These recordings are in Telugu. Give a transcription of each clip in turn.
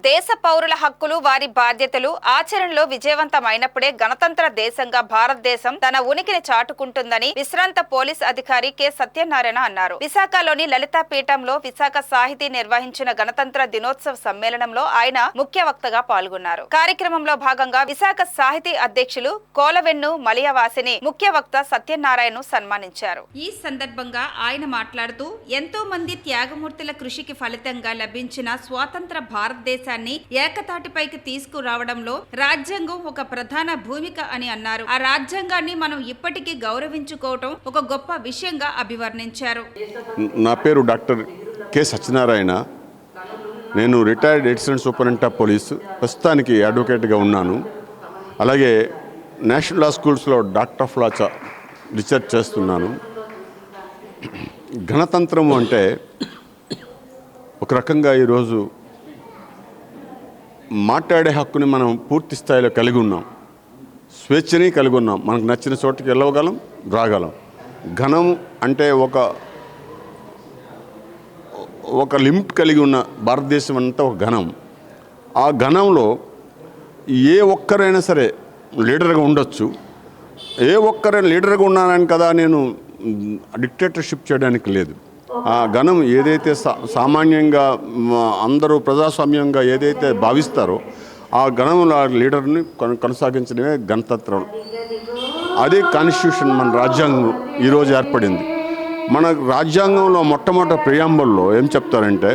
దేశ పౌరుల హక్కులు వారి బాధ్యతలు ఆచరణలో విజయవంతమైనప్పుడే గణతంత్ర దేశంగా భారతదేశం తన ఉనికిని చాటుకుంటుందని విశ్రాంత పోలీస్ అధికారి కె సత్యనారాయణ అన్నారు. విశాఖలోని లలితా పీఠంలో విశాఖ సాహితీ నిర్వహించిన గణతంత్ర దినోత్సవ సమ్మేళనంలో ఆయన ముఖ్య వక్తగా పాల్గొన్నారు. కార్యక్రమంలో భాగంగా విశాఖ సాహితీ అధ్యక్షులు కోలవెన్ను మలియవాసిని ముఖ్య వక్త సత్యనారాయణను సన్మానించారు. ఈ సందర్భంగా ఆయన మాట్లాడుతూ ఎంతో మంది త్యాగమూర్తుల కృషికి ఫలితంగా లభించిన స్వాతంత్ర భారతదేశాన్ని ఏకతాటిపైకి తీసుకురావడంలో రాజ్యాంగం ఒక ప్రధాన భూమిక అని అన్నారు. ఆ రాజ్యాంగాన్ని మనం ఇప్పటికీ గౌరవించుకోవటం ఒక గొప్ప విషయంగా అభివర్ణించారు. నా పేరు డాక్టర్ కె సత్యనారాయణ. నేను retired assistant superintendent of police, ప్రస్తుతానికి అడ్వకేట్గా ఉన్నాను. అలాగే నేషనల్ లా స్కూల్స్లో డాక్టర్ ఆఫ్ లా రీసెర్చ్ చేస్తున్నాను. గణతంత్రం అంటే ఒక రకంగా ఈరోజు మాట్లాడే హక్కుని మనం పూర్తి స్థాయిలో కలిగి ఉన్నాం, స్వేచ్ఛని కలిగి ఉన్నాం. మనకు నచ్చిన చోటుకి వెళ్ళగలం, రాగలం. ఘనం అంటే ఒక లిమిట్ కలిగి ఉన్న భారతదేశం అంతా ఒక ఘనం. ఆ ఘనంలో ఏ ఒక్కరైనా సరే లీడర్గా ఉండొచ్చు. ఏ ఒక్కరైనా లీడర్గా ఉన్నానని కదా నేను డిక్టేటర్షిప్ చేయడానికి లేదు. ఆ ఘనం ఏదైతే సామాన్యంగా అందరూ ప్రజాస్వామ్యంగా ఏదైతే భావిస్తారో ఆ ఘనంలో ఆ లీడర్ని కొనసాగించడమే గణతంత్రం. అదే కాన్స్టిట్యూషన్, మన రాజ్యాంగం ఈరోజు ఏర్పడింది. మన రాజ్యాంగంలో మొట్టమొదటి ప్రియాంబుల్లో ఏం చెప్తారంటే,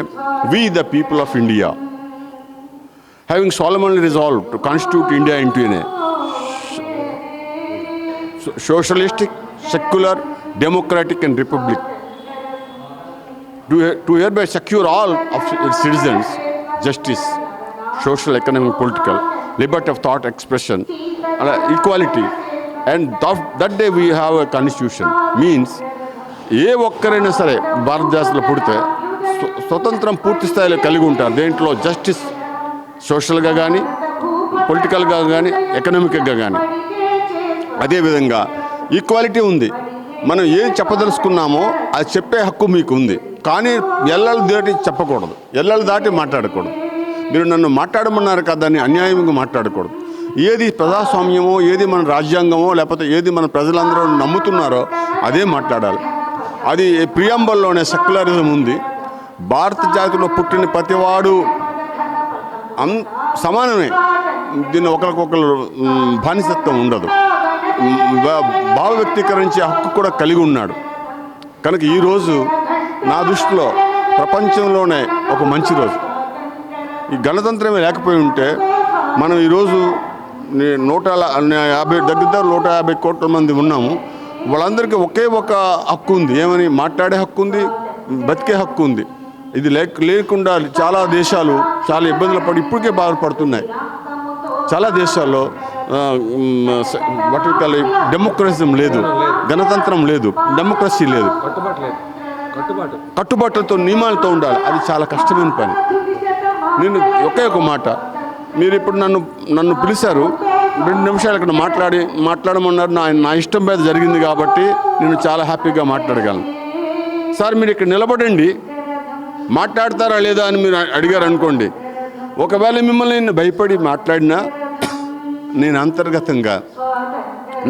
we the people of India having solemnly resolved to constitute India into a socialistic, secular, democratic and republic, to hereby secure all of its citizens justice, social, economic, political, liberty of thought, expression, equality, and that day we have a constitution. Means ఏ ఒక్కరైనా సరే భారతదేశంలో పుడితే స్వతంత్రం పూర్తి స్థాయిలో కలిగి ఉంటారు. దేంట్లో జస్టిస్ సోషల్గా కానీ, పొలిటికల్గా కానీ, ఎకనామిక్గా కానీ. అదేవిధంగా ఈక్వాలిటీ ఉంది. మనం ఏం చెప్పదలుచుకున్నామో అది చెప్పే హక్కు మీకు ఉంది. కానీ ఎల్లలు దాటి చెప్పకూడదు, ఎల్లలు దాటి మాట్లాడకూడదు. మీరు నన్ను మాట్లాడమన్నారు కదా అని అన్యాయంగా మాట్లాడకూడదు. ఏది ప్రజాస్వామ్యమో, ఏది మన రాజ్యాంగమో, లేకపోతే ఏది మన ప్రజలందరూ నమ్ముతున్నారో అదే మాట్లాడాలి. అది ప్రియాంబల్లోనే సెక్యులరిజం ఉంది. భారత జాతిలో పుట్టిన ప్రతివాడు సమానమే. దీన్ని ఒకరికొకరు బానిసత్వం ఉండదు. భావ వ్యక్తీకరించే హక్కు కూడా కలిగి ఉన్నాడు. కనుక ఈరోజు నా దృష్టిలో ప్రపంచంలోనే ఒక మంచి రోజు. ఈ గణతంత్రమే లేకపోయి ఉంటే మనం ఈరోజు 150 కోట్ల మంది ఉన్నాము. వాళ్ళందరికీ ఒకే ఒక హక్కు ఉంది. ఏమని? మాట్లాడే హక్కు ఉంది, బతికే హక్కు ఉంది. ఇది లేకుండా చాలా దేశాలు చాలా ఇబ్బందులు పడి ఇప్పటికే బాధపడుతున్నాయి. చాలా దేశాల్లో డెమోక్రసీ లేదు, గణతంత్రం లేదు, డెమోక్రసీ లేదు. కట్టుబాట్లతో, నియమాలతో ఉండాలి. అది చాలా కష్టమైన పని. నేను ఒకే ఒక మాట, మీరు ఇప్పుడు నన్ను పిలిచారు, 2 నిమిషాలు ఇక్కడ మాట్లాడమన్నారు. నా ఇష్టం మీద జరిగింది కాబట్టి నేను చాలా హ్యాపీగా మాట్లాడగలను. సార్ మీరు ఇక్కడ నిలబడండి, మాట్లాడతారా లేదా అని మీరు అడిగారు అనుకోండి. ఒకవేళ మిమ్మల్ని నేను భయపడి మాట్లాడినా నేను అంతర్గతంగా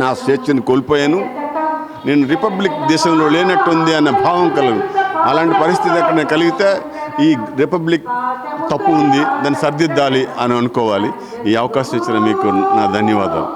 నా స్వేచ్ఛను కోల్పోయాను. నేను రిపబ్లిక్ దేశంలో లేనట్టుంది అన్న భావం కలదు. అలాంటి పరిస్థితి ఎక్కడ కలిగితే ఈ రిపబ్లిక్ తప్పు ఉంది, దాన్ని సరిదిద్దాలి అని అనుకోవాలి. ఈ అవకాశం ఇచ్చిన మీకు నా ధన్యవాదాలు.